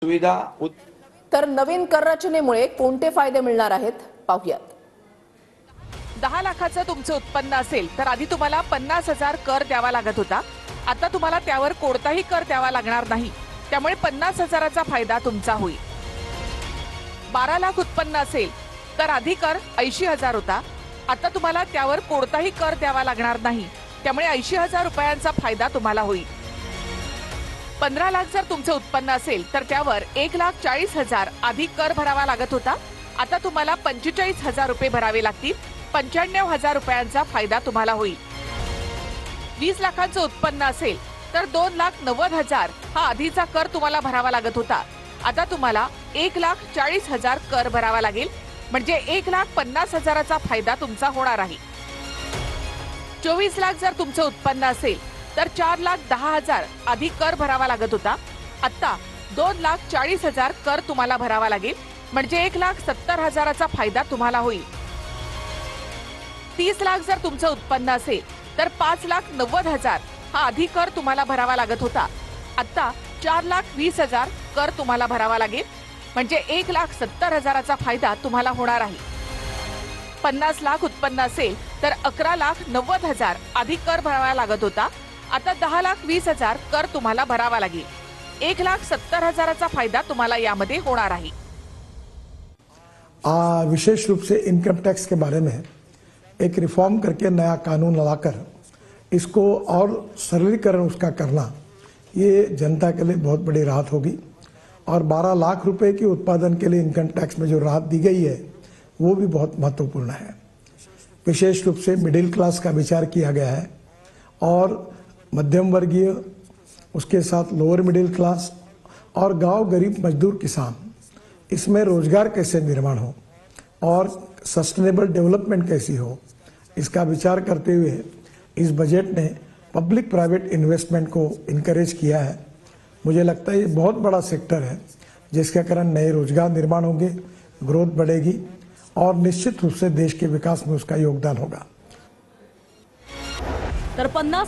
सुविधा तर नवीन कर रचनेमुळे कोणते फायदे मिळणार आहेत पाहूयात। 10 लाखाचं तुमचं उत्पन्न असेल तर आधी तुम्हाला 50,000 कर द्यावा लागत होता। आता तुम्हाला त्यावर कोणताही कर द्यावा लागणार नाही, त्यामुळे 50,000चा फायदा तुमचा होईल। 12 लाख उत्पन्न असेल तर आधी कर 80,000 होता, आता तुम्हाला त्यावर कोणताही कर द्यावा लागणार नाही, त्यामुळे 80,000 रुपयांचा फायदा तुम्हाला होईल। 15 लाख जर तुमचं उत्पन्न असेल तर त्यावर 1,40,000 आधी कर भरावा लागत होता, आता तुम्हाला 45,000 रुपये भरावे लागतील। 95,000 रुपयांचा फायदा तुम्हाला होईल। 20 लाखांचं उत्पन्न असेल तर 2,90,000 हा आधीचा कर तुम्हाला भरावा लागत होता, आता तुम्हाला 1,40,000 कर भरावा लागेल, म्हणजे 1,50,000चा फायदा तुमचा होणार आहे। 24 लाख जर तुमचं उत्पन्न असेल तर 4,10,000 आधी कर भरावा लागत होता, आता 2,40,000 कर तुम्हाला भरावा लागेल, म्हणजे 1,70,000चा फायदा तुम्हाला होईल। 30 लाख जर तुमचं उत्पन्न असेल तर 5,90,000 हा आधी कर तुम्हाला भरावा लागत होता, आता 4,20,000 कर तुम्हाला भरावा लागेल, म्हणजे 1,70,000चा फायदा तुम्हाला होणार आहे। 50 लाख उत्पन्न असेल तर 11,90,000 आधी कर भरावा लागत होता, आता 10,20,000 कर तुम्हाला भरावा लागेल। 1,70,000चा फायदा तुम्हाला यामध्ये होणार आहे। विशेष रूप से इनकम टैक्स के बारे में एक रिफॉर्म करके नया कानून लाकर इसको और सरलीकरण उसका करना, ये जनता के लिए बहुत बड़ी राहत होगी। और 12 लाख रुपए की उत्पादन के लिए इनकम टैक्स में जो राहत दी गई है वो भी बहुत महत्वपूर्ण है। विशेष रूप से मिडिल क्लास का विचार किया गया है और मध्यम वर्गीय, उसके साथ लोअर मिडिल क्लास और गांव गरीब मजदूर किसान, इसमें रोजगार कैसे निर्माण हो और सस्टेनेबल डेवलपमेंट कैसी हो, इसका विचार करते हुए इस बजट ने पब्लिक प्राइवेट इन्वेस्टमेंट को इनकरेज किया है। मुझे लगता है ये बहुत बड़ा सेक्टर है जिसके कारण नए रोजगार निर्माण होंगे, ग्रोथ बढ़ेगी और निश्चित रूप से देश के विकास में उसका योगदान होगा। तर 50